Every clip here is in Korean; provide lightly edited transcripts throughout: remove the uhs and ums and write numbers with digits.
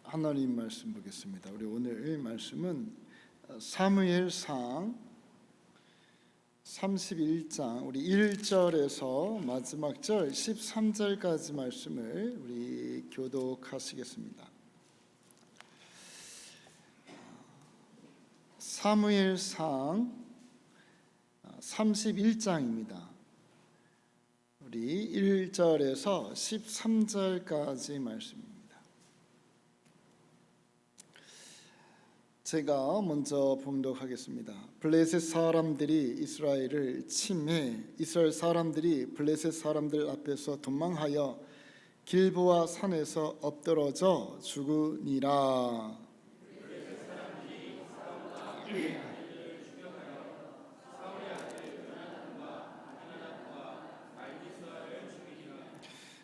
하나님 말씀 보겠습니다. 우리 오늘 말씀은 사무엘상 31장 우리 1절에서 마지막 절 13절까지 말씀을 우리 교독하시겠습니다. 사무엘상 31장입니다. 우리 1절에서 13절까지 말씀입니다. 제가 먼저 봉독하겠습니다. 블레셋 사람들이 이스라엘을 침해 이스라엘 사람들이 블레셋 사람들 앞에서 도망하여 길보아 산에서 엎드러져 죽으니라.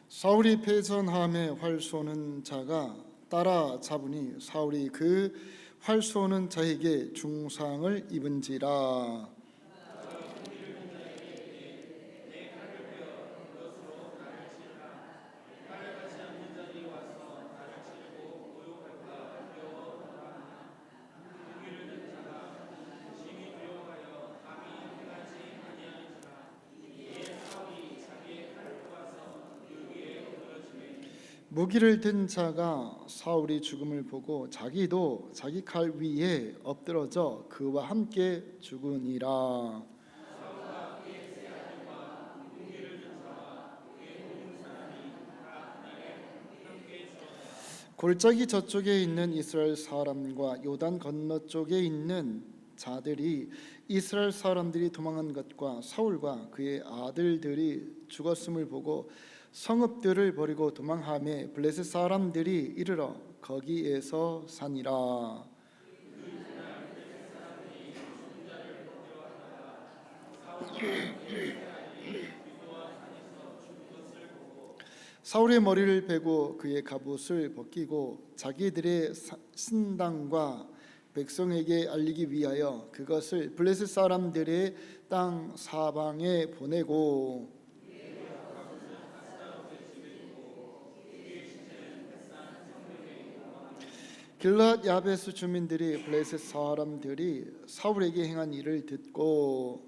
사울이 패전함에 활 쏘는 자가 따라잡으니 사울이 그 활 쏘는 자에게 중상을 입은지라. 무기를 든 자가 사울이 죽음을 보고 자기도 자기 칼 위에 엎드러져 그와 함께 죽으니라. 골짜기 저쪽에 있는 이스라엘 사람과 요단 건너쪽에 있는 자들이 이스라엘 사람들이 도망한 것과 사울과 그의 아들들이 죽었음을 보고 성읍들을 버리고 도망하며 블레셋 사람들이 이르러 거기에서 사니라. 사울의 머리를 베고 그의 갑옷을 벗기고 자기들의 신당과 백성에게 알리기 위하여 그것을 블레셋 사람들의 땅 사방에 보내고 길앗 야베스 주민들이 블레셋 사람들이 사울에게 행한 일을 듣고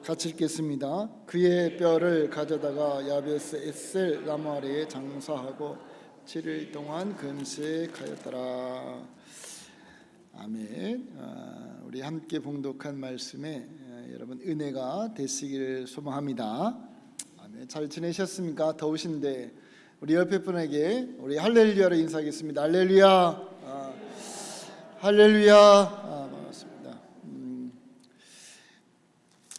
같이 읽겠습니다. 그의 뼈를 가져다가 야베스 에셀 나무 아래에 장사하고 7일 동안 금식하였더라. 아멘. 우리 함께 봉독한 말씀에 여러분 은혜가 되시기를 소망합니다. 아멘. 잘 지내셨습니까? 더우신데 우리 옆에 분에게 우리 할렐루야로 인사하겠습니다. 할렐루야. 할렐루야. 반갑습니다.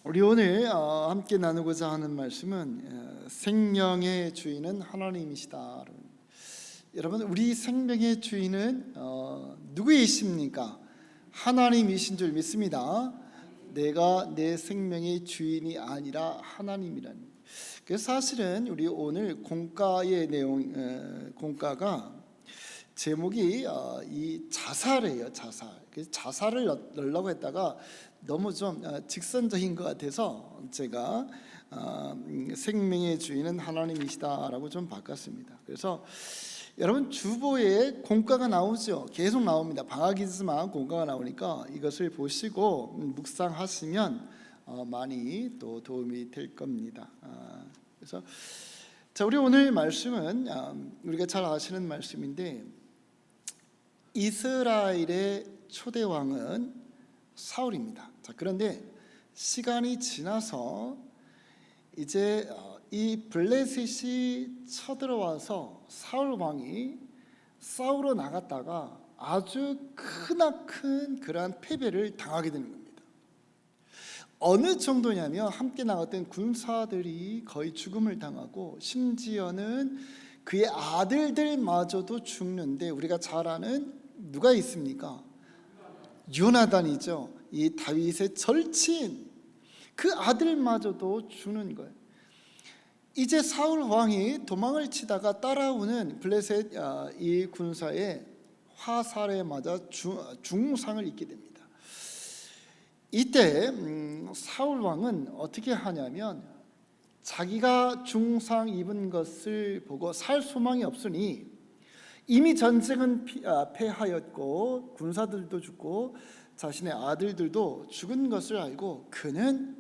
우리 오늘 함께 나누고자 하는 말씀은 생명의 주인은 하나님이시다. 여러분, 우리 생명의 주인은 누구이십니까? 하나님이신 줄 믿습니다. 내가 내 생명의 주인이 아니라 하나님이라는. 그래서 사실은 우리 오늘 공과의 내용, 공과가 제목이 이 자살이에요. 자살. 그래서 자살을 넣으려고 했다가 너무 좀 직선적인 것 같아서 제가 생명의 주인은 하나님이시다라고 좀 바꿨습니다. 그래서 여러분 주보에 공과가 나오죠. 계속 나옵니다. 방학이지만 공과가 나오니까 이것을 보시고 묵상하시면 많이 또 도움이 될 겁니다. 그래서 자, 우리 오늘 말씀은 우리가 잘 아시는 말씀인데 이스라엘의 초대 왕은 사울입니다. 자, 그런데 시간이 지나서 이제 이 블레셋이 쳐들어와서 사울 왕이 싸우러 나갔다가 아주 크나큰 그러한 패배를 당하게 되는 겁니다. 어느 정도냐면 함께 나갔던 군사들이 거의 죽음을 당하고 심지어는 그의 아들들마저도 죽는데 우리가 잘 아는 누가 있습니까? 요나단이죠. 이 다윗의 절친 그 아들마저도 죽는 거예요. 이제 사울 왕이 도망을 치다가 따라오는 블레셋 이 군사의 화살에 맞아 중상을 입게 됩니다. 이때 사울 왕은 어떻게 하냐면 자기가 중상 입은 것을 보고 살 소망이 없으니 이미 전쟁은 패하였고 군사들도 죽고 자신의 아들들도 죽은 것을 알고 그는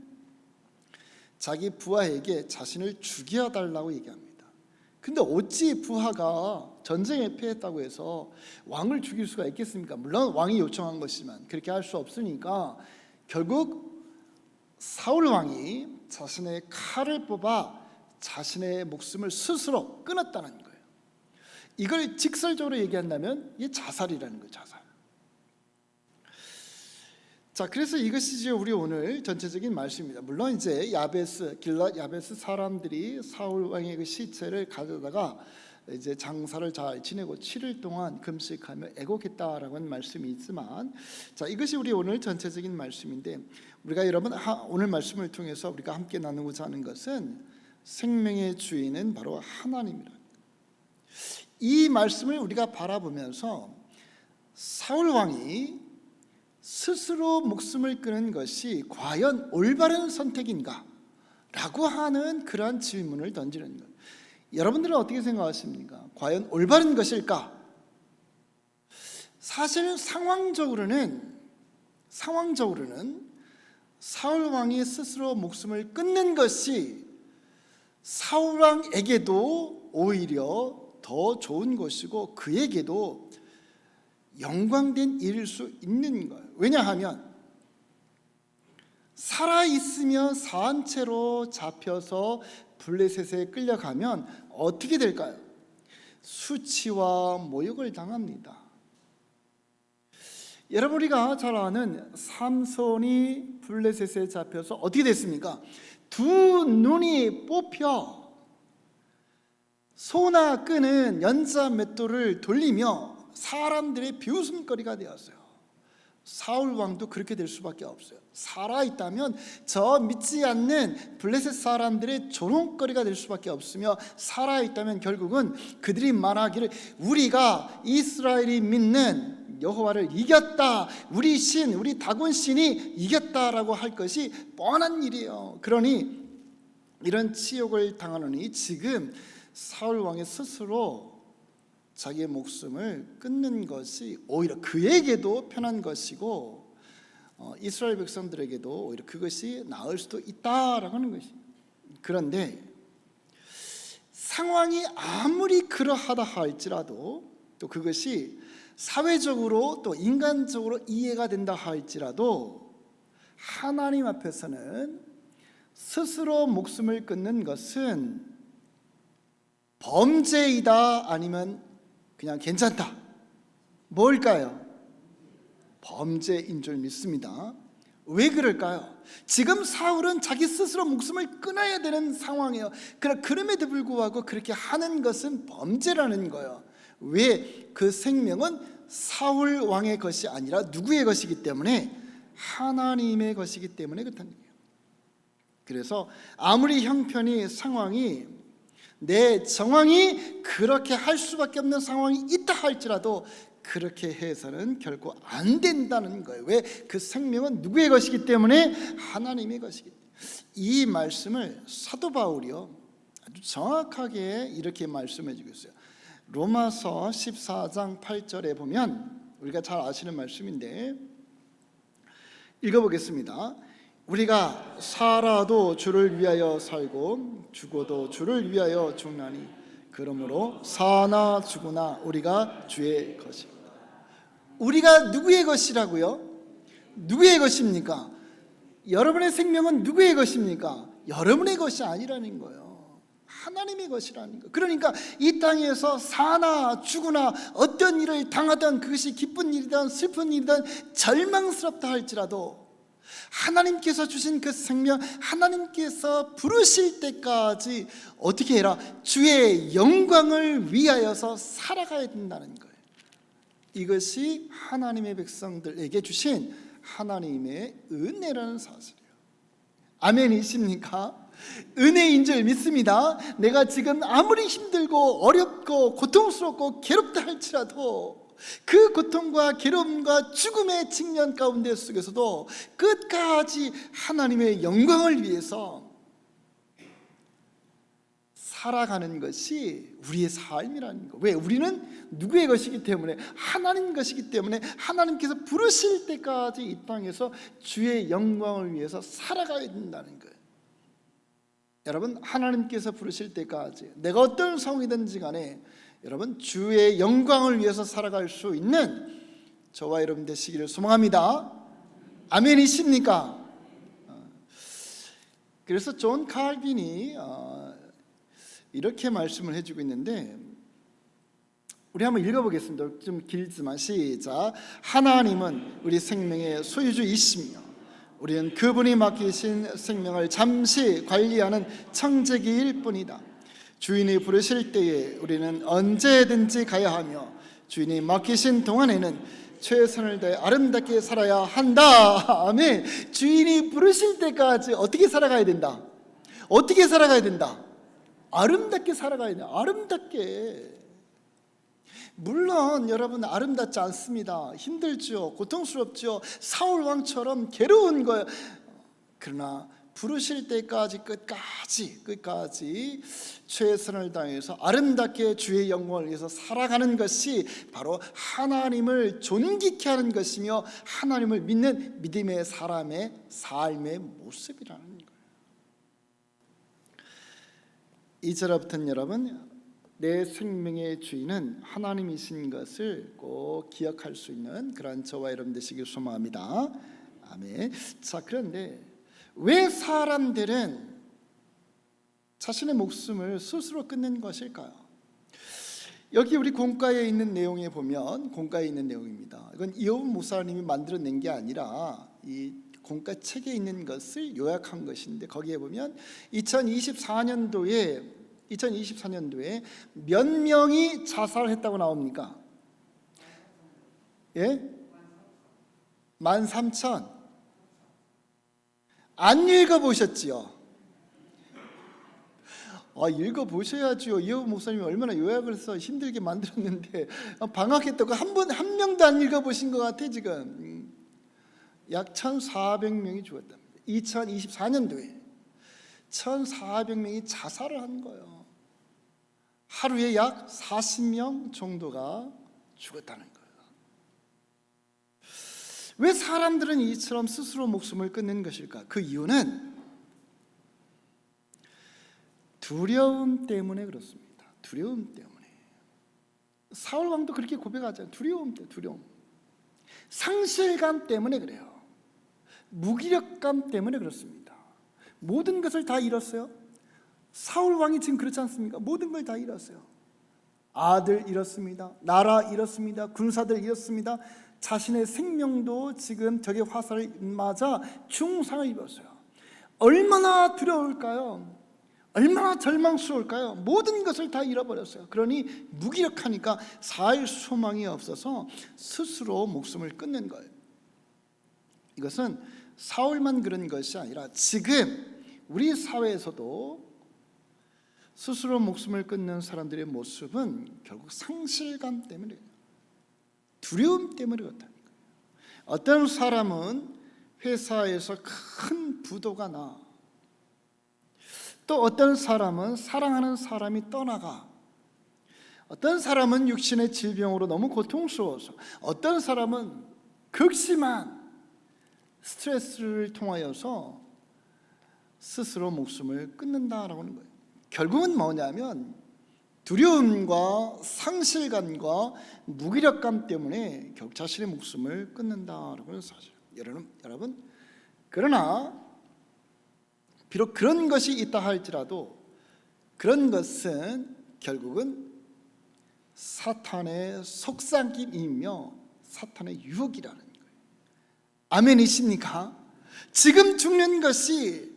자기 부하에게 자신을 죽여달라고 얘기합니다. 근데 어찌 부하가 전쟁에 패했다고 해서 왕을 죽일 수가 있겠습니까? 물론 왕이 요청한 것이지만 그렇게 할 수 없으니까 결국 사울 왕이 자신의 칼을 뽑아 자신의 목숨을 스스로 끊었다는 거예요. 이걸 직설적으로 얘기한다면 이게 자살이라는 거예요. 자살. 자, 그래서 이것이 이제 우리 오늘 전체적인 말씀입니다. 물론 이제 길랏 야베스 사람들이 사울 왕의 그 시체를 가져다가 이제 장사를 잘 지내고 7일 동안 금식하며 애곡했다라고 하는 말씀이 있지만, 자, 이것이 우리 오늘 전체적인 말씀인데, 우리가 여러분 오늘 말씀을 통해서 우리가 함께 나누고자 하는 것은 생명의 주인은 바로 하나님이라. 이 말씀을 우리가 바라보면서 사울 왕이 스스로 목숨을 끊은 것이 과연 올바른 선택인가? 라고 하는 그러한 질문을 던지는 거예요. 여러분들은 어떻게 생각하십니까? 과연 올바른 것일까? 사실 상황적으로는 사울 왕이 스스로 목숨을 끊는 것이 사울 왕에게도 오히려 더 좋은 것이고 그에게도 영광된 일일 수 있는 거예요. 왜냐하면 살아있으며 사한 채로 잡혀서 블레셋에 끌려가면 어떻게 될까요? 수치와 모욕을 당합니다. 여러분, 우리가 잘 아는 삼손이 블레셋에 잡혀서 어떻게 됐습니까? 두 눈이 뽑혀 소나 끄는 연자 맷돌을 돌리며 사람들의 비웃음거리가 되었어요. 사울 왕도 그렇게 될 수밖에 없어요. 살아있다면 저 믿지 않는 블레셋 사람들의 조롱거리가 될 수밖에 없으며, 살아있다면 결국은 그들이 말하기를 우리가 이스라엘이 믿는 여호와를 이겼다, 우리 신, 우리 다곤 신이 이겼다라고 할 것이 뻔한 일이에요. 그러니 이런 치욕을 당하노니 지금 사울 왕이 스스로 자기의 목숨을 끊는 것이 오히려 그에게도 편한 것이고 이스라엘 백성들에게도 오히려 그것이 나을 수도 있다라고 하는 것입니다. 그런데 상황이 아무리 그러하다 할지라도, 또 그것이 사회적으로 또 인간적으로 이해가 된다 할지라도, 하나님 앞에서는 스스로 목숨을 끊는 것은 범죄이다, 아니면 그냥 괜찮다. 뭘까요? 범죄인 줄 믿습니다. 왜 그럴까요? 지금 사울은 자기 스스로 목숨을 끊어야 되는 상황이에요. 그럼에도 불구하고 그렇게 하는 것은 범죄라는 거예요. 왜? 그 생명은 사울 왕의 것이 아니라 누구의 것이기 때문에? 하나님의 것이기 때문에 그렇다는 거예요. 그래서 아무리 형편이, 상황이, 내 정황이 그렇게 할 수밖에 없는 상황이 있다 할지라도 그렇게 해서는 결코 안 된다는 거예요. 왜? 그 생명은 누구의 것이기 때문에? 하나님의 것이기 때문에. 이 말씀을 사도 바울이요 아주 정확하게 이렇게 말씀해 주고 있어요. 로마서 14장 8절에 보면, 우리가 잘 아시는 말씀인데 읽어보겠습니다. 우리가 살아도 주를 위하여 살고 죽어도 주를 위하여 죽나니 그러므로 사나 죽으나 우리가 주의 것입니다. 우리가 누구의 것이라고요? 누구의 것입니까? 여러분의 생명은 누구의 것입니까? 여러분의 것이 아니라는 거예요. 하나님의 것이라는 거예요. 그러니까 이 땅에서 사나 죽으나 어떤 일을 당하든, 그것이 기쁜 일이든 슬픈 일이든 절망스럽다 할지라도 하나님께서 주신 그 생명, 하나님께서 부르실 때까지 어떻게 해라? 주의 영광을 위하여서 살아가야 된다는 거예요. 이것이 하나님의 백성들에게 주신 하나님의 은혜라는 사실이에요. 아멘이십니까? 은혜인 줄 믿습니다. 내가 지금 아무리 힘들고 어렵고 고통스럽고 괴롭다 할지라도 그 고통과 괴로움과 죽음의 직면 가운데 속에서도 끝까지 하나님의 영광을 위해서 살아가는 것이 우리의 삶이라는 거. 왜? 우리는 누구의 것이기 때문에? 하나님 것이기 때문에 하나님께서 부르실 때까지 이 땅에서 주의 영광을 위해서 살아가야 된다는 거예요. 여러분, 하나님께서 부르실 때까지 내가 어떤 상황이든지 간에 여러분 주의 영광을 위해서 살아갈 수 있는 저와 여러분 되시기를 소망합니다. 아멘이십니까? 그래서 존 칼빈이 이렇게 말씀을 해주고 있는데, 우리 한번 읽어보겠습니다. 좀 길지만 시작. 하나님은 우리 생명의 소유주이시며 우리는 그분이 맡기신 생명을 잠시 관리하는 청재기일 뿐이다. 주인이 부르실 때에 우리는 언제든지 가야 하며 주인이 맡기신 동안에는 최선을 다해 아름답게 살아야 한다. 아멘. 주인이 부르실 때까지 어떻게 살아가야 된다? 어떻게 살아가야 된다? 아름답게 살아가야 돼요. 아름답게. 물론 여러분 아름답지 않습니다. 힘들죠. 고통스럽죠. 사울 왕처럼 괴로운 거예요. 그러나 부르실 때까지 끝까지 최선을 다해서 아름답게 주의 영광을 위해서 살아가는 것이 바로 하나님을 존귀케 하는 것이며 하나님을 믿는 믿음의 사람의 삶의 모습이라는 거예요. 2절부터는 여러분, 내 생명의 주인은 하나님이신 것을 꼭 기억할 수 있는 그러한 저와 여러분 되시길 소망합니다. 아멘. 자, 그런데 왜 사람들은 자신의 목숨을 스스로 끊는 것일까요? 여기 우리 공과에 있는 내용에 보면, 공과에 있는 내용입니다. 이건 이호분 목사님이 만들어낸 게 아니라 이 공과 책에 있는 것을 요약한 것인데, 거기에 보면 2024년도에 몇 명이 자살했다고 나옵니까? 예? 13,000. 안 읽어보셨지요? 읽어보셔야지요. 이호분 목사님이 얼마나 요약을 해서 힘들게 만들었는데 방학했다고 한 명도 안 읽어보신 것 같아. 지금 약 1,400명이 죽었답니다. 2024년도에 1,400명이 자살을 한 거예요. 하루에 약 40명 정도가 죽었다는 거예요. 왜 사람들은 이처럼 스스로 목숨을 끊는 것일까? 그 이유는 두려움 때문에 그렇습니다. 두려움 때문에. 사울 왕도 그렇게 고백하잖아요. 두려움. 상실감 때문에 그래요. 무기력감 때문에 그렇습니다. 모든 것을 다 잃었어요. 사울 왕이 지금 그렇지 않습니까? 모든 걸 다 잃었어요. 아들 잃었습니다. 나라 잃었습니다. 군사들 잃었습니다. 자신의 생명도 지금 적의 화살을 맞아 중상을 입었어요. 얼마나 두려울까요? 얼마나 절망스러울까요? 모든 것을 다 잃어버렸어요. 그러니 무기력하니까 살 소망이 없어서 스스로 목숨을 끊는 거예요. 이것은 사울만 그런 것이 아니라 지금 우리 사회에서도 스스로 목숨을 끊는 사람들의 모습은 결국 상실감 때문에, 두려움 때문에 그렇다는 거예요. 어떤 사람은 회사에서 큰 부도가 나, 또 어떤 사람은 사랑하는 사람이 떠나가, 어떤 사람은 육신의 질병으로 너무 고통스러워서, 어떤 사람은 극심한 스트레스를 통하여서 스스로 목숨을 끊는다라고 하는 거예요. 결국은 뭐냐면 두려움과 상실감과 무기력감 때문에 결국 자신의 목숨을 끊는다라고 하는 사실. 여러분, 그러나 비록 그런 것이 있다 할지라도 그런 것은 결국은 사탄의 속삭임이며 사탄의 유혹이라는 거예요. 아멘이십니까? 지금 죽는 것이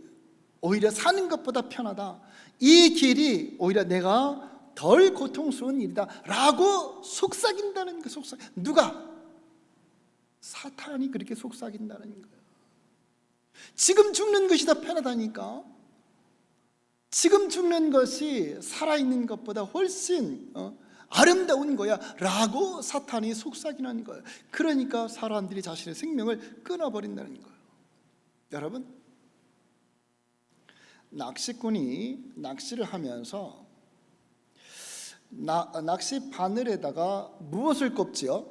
오히려 사는 것보다 편하다. 이 길이 오히려 내가 덜 고통스러운 일이다 라고 속삭인다는 거. 누가? 사탄이 그렇게 속삭인다는 거예요. 지금 죽는 것이 더 편하다니까. 지금 죽는 것이 살아있는 것보다 훨씬 아름다운 거야 라고 사탄이 속삭이는 거예요. 그러니까 사람들이 자신의 생명을 끊어버린다는 거예요. 여러분, 낚시꾼이 낚시를 하면서 낚시 바늘에다가 무엇을 꼽지요?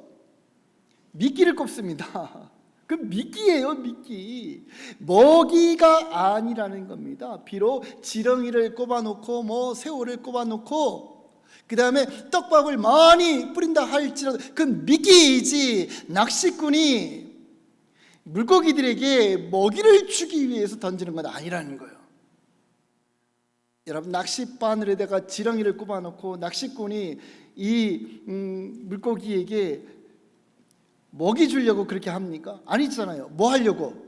미끼를 꼽습니다. 그 미끼예요, 미끼. 먹이가 아니라는 겁니다. 비록 지렁이를 꼽아놓고 새우를 꼽아놓고 그 다음에 떡밥을 많이 뿌린다 할지라도 그 미끼이지, 낚시꾼이 물고기들에게 먹이를 주기 위해서 던지는 건 아니라는 거예요. 여러분, 낚싯바늘에다가 지렁이를 꼽아놓고 낚시꾼이 이 물고기에게 먹이 주려고 그렇게 합니까? 아니잖아요. 뭐 하려고?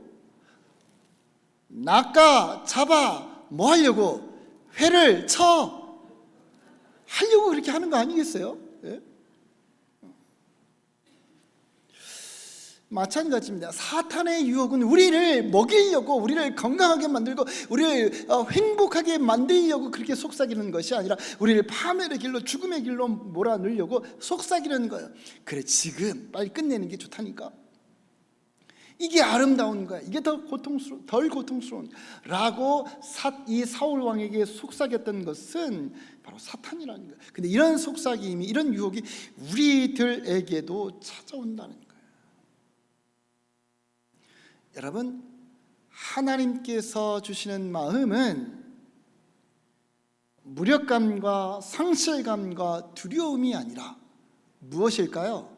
낚아 잡아 뭐 하려고? 회를 쳐 하려고 그렇게 하는 거 아니겠어요? 예? 마찬가지입니다. 사탄의 유혹은 우리를 먹이려고, 우리를 건강하게 만들고 우리를 행복하게 만들려고 그렇게 속삭이는 것이 아니라 우리를 파멸의 길로, 죽음의 길로 몰아넣으려고 속삭이는 거예요. 그래, 지금 빨리 끝내는 게 좋다니까. 이게 아름다운 거야. 이게 덜 고통스러운 라고 이 사울 왕에게 속삭였던 것은 바로 사탄이라는 거예요. 근데 이런 속삭임이, 이런 유혹이 우리들에게도 찾아온다는 거예요. 여러분, 하나님께서 주시는 마음은 무력감과 상실감과 두려움이 아니라 무엇일까요?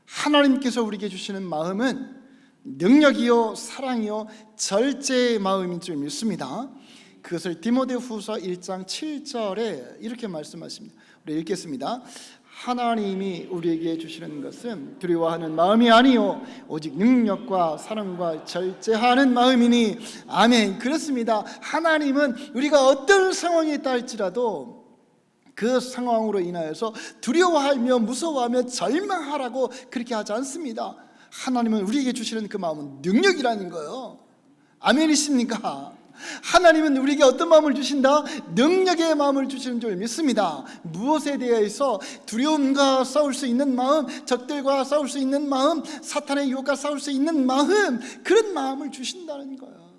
하나님께서 우리에게 주시는 마음은 능력이요 사랑이요 절제의 마음인 줄 믿습니다. 그것을 디모데후서 1장 7절에 이렇게 말씀하십니다. 우리 읽겠습니다. 하나님이 우리에게 주시는 것은 두려워하는 마음이 아니요 오직 능력과 사랑과 절제하는 마음이니. 아멘. 그렇습니다. 하나님은 우리가 어떤 상황에 있다 할지라도 그 상황으로 인하여서 두려워하며 무서워하며 절망하라고 그렇게 하지 않습니다. 하나님은 우리에게 주시는 그 마음은 능력이라는 거예요. 아멘이십니까? 하나님은 우리에게 어떤 마음을 주신다? 능력의 마음을 주시는 줄 믿습니다. 무엇에 대해서? 두려움과 싸울 수 있는 마음, 적들과 싸울 수 있는 마음, 사탄의 유혹과 싸울 수 있는 마음, 그런 마음을 주신다는 거예요.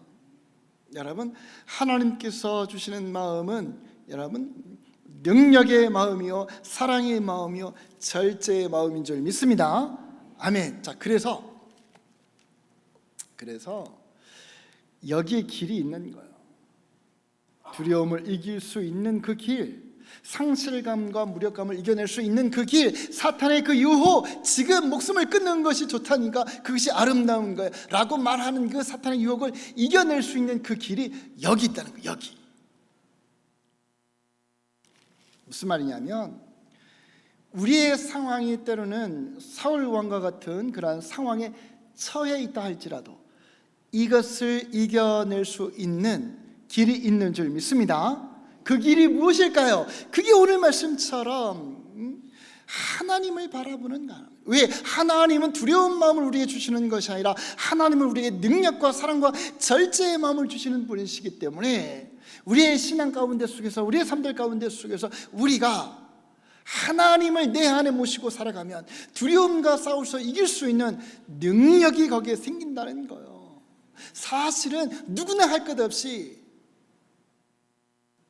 여러분, 하나님께서 주시는 마음은 여러분 능력의 마음이요 사랑의 마음이요 절제의 마음인 줄 믿습니다. 아멘. 자, 그래서 여기에 길이 있는 거예요. 두려움을 이길 수 있는 그 길, 상실감과 무력감을 이겨낼 수 있는 그 길, 사탄의 그 유혹, 지금 목숨을 끊는 것이 좋다니까 그것이 아름다운 거예요 라고 말하는 그 사탄의 유혹을 이겨낼 수 있는 그 길이 여기 있다는 거예요. 여기. 무슨 말이냐면, 우리의 상황이 때로는 사울 왕과 같은 그러한 상황에 처해 있다 할지라도 이것을 이겨낼 수 있는 길이 있는 줄 믿습니다. 그 길이 무엇일까요? 그게 오늘 말씀처럼 하나님을 바라보는 것. 왜? 하나님은 두려운 마음을 우리에게 주시는 것이 아니라 하나님은 우리에게 능력과 사랑과 절제의 마음을 주시는 분이시기 때문에 우리의 신앙 가운데 속에서, 우리의 삶들 가운데 속에서 우리가 하나님을 내 안에 모시고 살아가면 두려움과 싸워서 이길 수 있는 능력이 거기에 생긴다는 거예요. 사실은 누구나 할 것 없이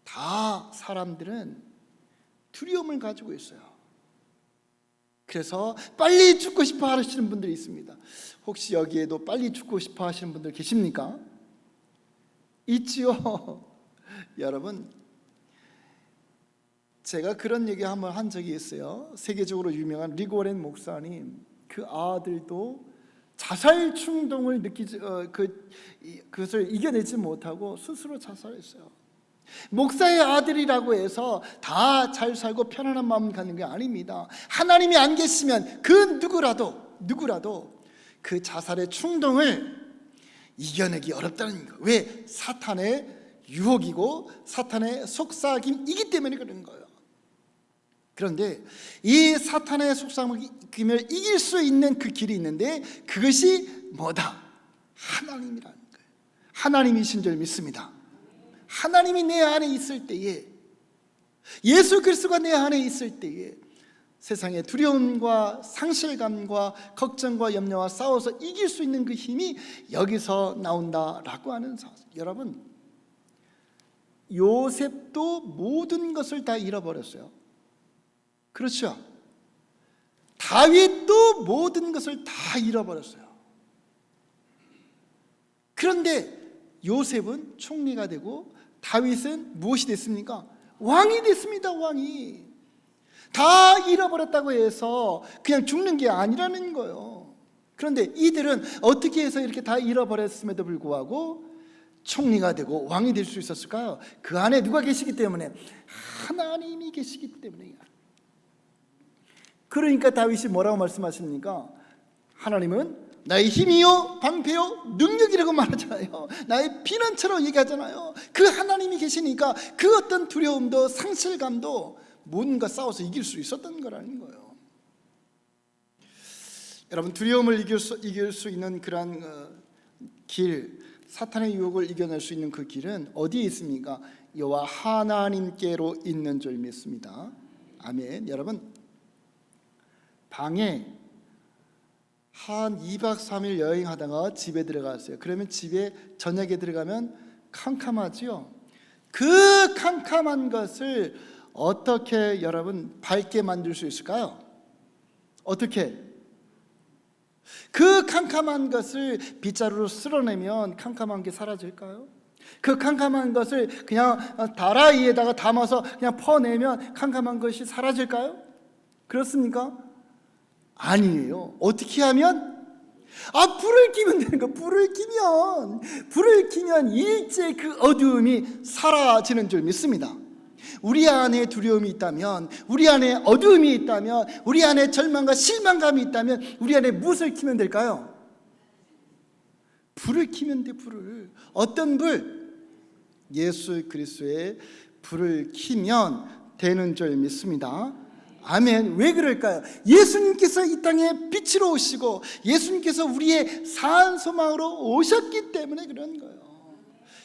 다 사람들은 두려움을 가지고 있어요. 그래서 빨리 죽고 싶어 하시는 분들이 있습니다. 혹시 여기에도 빨리 죽고 싶어 하시는 분들 계십니까? 있지요. 여러분, 제가 그런 얘기 한번 한 적이 있어요. 세계적으로 유명한 리그 워렌 목사님, 그 아들도 자살 충동을 그것을 이겨내지 못하고 스스로 자살했어요. 목사의 아들이라고 해서 다 잘 살고 편안한 마음 갖는 게 아닙니다. 하나님이 안 계시면 그 누구라도 그 자살의 충동을 이겨내기 어렵다는 거예요. 왜? 사탄의 유혹이고 사탄의 속삭임이기 때문에 그런 거예요. 그런데 이 사탄의 속삭임을 이길 수 있는 그 길이 있는데 그것이 뭐다? 하나님이라는 거예요. 하나님이신 줄 믿습니다. 하나님이 내 안에 있을 때에, 예수 그리스도가 내 안에 있을 때에 세상의 두려움과 상실감과 걱정과 염려와 싸워서 이길 수 있는 그 힘이 여기서 나온다라고 하는 사실. 여러분, 요셉도 모든 것을 다 잃어버렸어요. 그렇죠? 다윗도 모든 것을 다 잃어버렸어요. 그런데 요셉은 총리가 되고 다윗은 무엇이 됐습니까? 왕이 됐습니다. 왕이. 다 잃어버렸다고 해서 그냥 죽는 게 아니라는 거예요. 그런데 이들은 어떻게 해서 이렇게 다 잃어버렸음에도 불구하고 총리가 되고 왕이 될 수 있었을까요? 그 안에 누가 계시기 때문에? 하나님이 계시기 때문이에요. 그러니까 다윗이 뭐라고 말씀하십니까? 하나님은 나의 힘이요 방패요 능력이라고 말하잖아요. 나의 피난처로 얘기하잖아요. 그 하나님이 계시니까 그 어떤 두려움도 상실감도 뭔가 싸워서 이길 수 있었던 거라는 거예요. 여러분, 두려움을 이길 수 있는 그러한 길, 사탄의 유혹을 이겨낼 수 있는 그 길은 어디에 있습니까? 여호와 하나님께로 있는 줄 믿습니다. 아멘. 여러분, 방에 한 2박 3일 여행하다가 집에 들어갔어요. 그러면 집에 저녁에 들어가면 캄캄하지요. 그 캄캄한 것을 어떻게 여러분 밝게 만들 수 있을까요? 어떻게? 그 캄캄한 것을 빗자루로 쓸어내면 캄캄한 게 사라질까요? 그 캄캄한 것을 그냥 다라이에다가 담아서 그냥 퍼내면 캄캄한 것이 사라질까요? 그렇습니까? 아니에요. 어떻게 하면? 불을 켜면 되는 거. 불을 켜면 일제 그 어두움이 사라지는 줄 믿습니다. 우리 안에 두려움이 있다면, 우리 안에 어두움이 있다면, 우리 안에 절망과 실망감이 있다면 우리 안에 무엇을 켜면 될까요? 불을 켜면 돼. 불을. 어떤 불? 예수 그리스도의 불을 켜면 되는 줄 믿습니다. 아멘. 왜 그럴까요? 예수님께서 이 땅에 빛으로 오시고 예수님께서 우리의 산소망으로 오셨기 때문에 그런 거예요.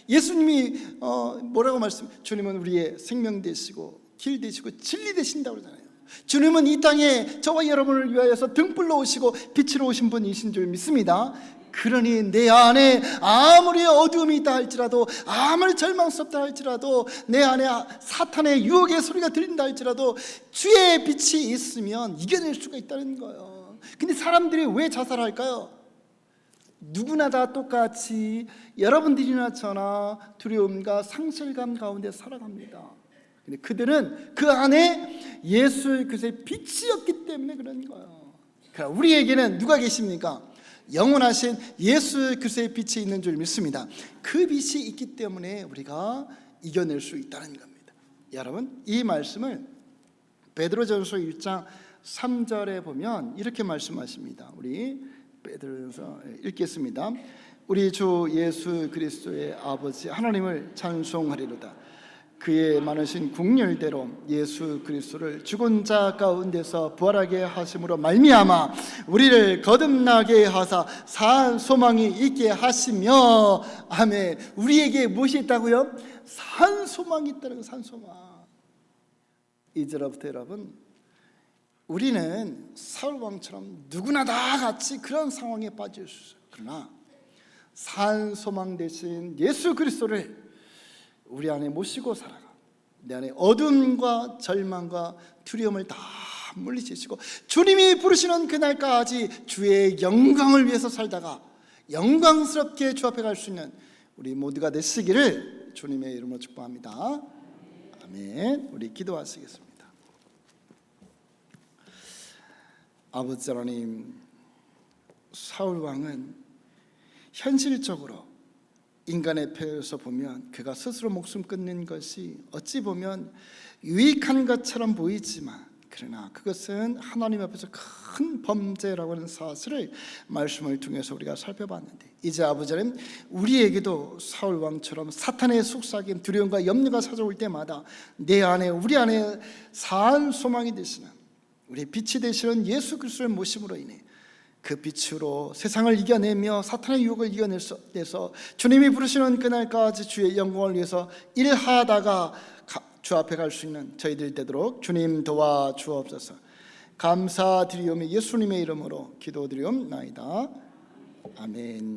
예수님이 뭐라고 주님은 우리의 생명 되시고 길 되시고 진리 되신다고 그러잖아요. 주님은 이 땅에 저와 여러분을 위하여서 등불로 오시고 빛으로 오신 분이신 줄 믿습니다. 그러니 내 안에 아무리 어두움이 있다 할지라도, 아무리 절망스럽다 할지라도, 내 안에 사탄의 유혹의 소리가 들린다 할지라도 주의 빛이 있으면 이겨낼 수가 있다는 거예요. 근데 사람들이 왜 자살할까요? 누구나 다 똑같이 여러분들이나 저나 두려움과 상실감 가운데 살아갑니다. 근데 그들은 그 안에 예수 그리스도의 빛이었기 때문에 그런 거예요. 그러니까 우리에게는 누가 계십니까? 영원하신 예수 그리스도의 빛이 있는 줄 믿습니다. 그 빛이 있기 때문에 우리가 이겨낼 수 있다는 겁니다. 여러분, 이 말씀을 베드로전서 1장 3절에 보면 이렇게 말씀하십니다. 우리 베드로전서 읽겠습니다. 우리 주 예수 그리스도의 아버지 하나님을 찬송하리로다. 그의 많으신 국률대로 예수 그리스도를 죽은 자 가운데서 부활하게 하심으로 말미암아 우리를 거듭나게 하사 산 소망이 있게 하시며. 아멘. 우리에게 무엇이 있다고요? 산 소망이 있다는 거예요. 산 소망. 이제부터 여러분, 우리는 사울 왕처럼 누구나 다 같이 그런 상황에 빠질 수 있어요. 그러나 산 소망 대신 예수 그리스도를 우리 안에 모시고 살아가 내 안에 어둠과 절망과 두려움을 다 물리치시고 주님이 부르시는 그날까지 주의 영광을 위해서 살다가 영광스럽게 주 앞에 갈 수 있는 우리 모두가 되시기를 주님의 이름으로 축복합니다. 아멘. 우리 기도하시겠습니다. 아버지 하나님, 사울 왕은 현실적으로 인간의 표에서 보면 그가 스스로 목숨 끊는 것이 어찌 보면 유익한 것처럼 보이지만, 그러나 그것은 하나님 앞에서 큰 범죄라고 하는 사실을 말씀을 통해서 우리가 살펴봤는데, 이제 아버지 하나님, 우리에게도 사울 왕처럼 사탄의 속삭임, 두려움과 염려가 찾아올 때마다 내 안에, 우리 안에 산 소망이 되시는, 우리 빛이 되시는 예수 그리스도를 모심으로 인해 그 빛으로 세상을 이겨내며 사탄의 유혹을 이겨내서 주님이 부르시는 그날까지 주의 영광을 위해서 일하다가 주 앞에 갈 수 있는 저희들 되도록 주님 도와주옵소서. 감사드리오며 예수님의 이름으로 기도드리옵나이다. 아멘.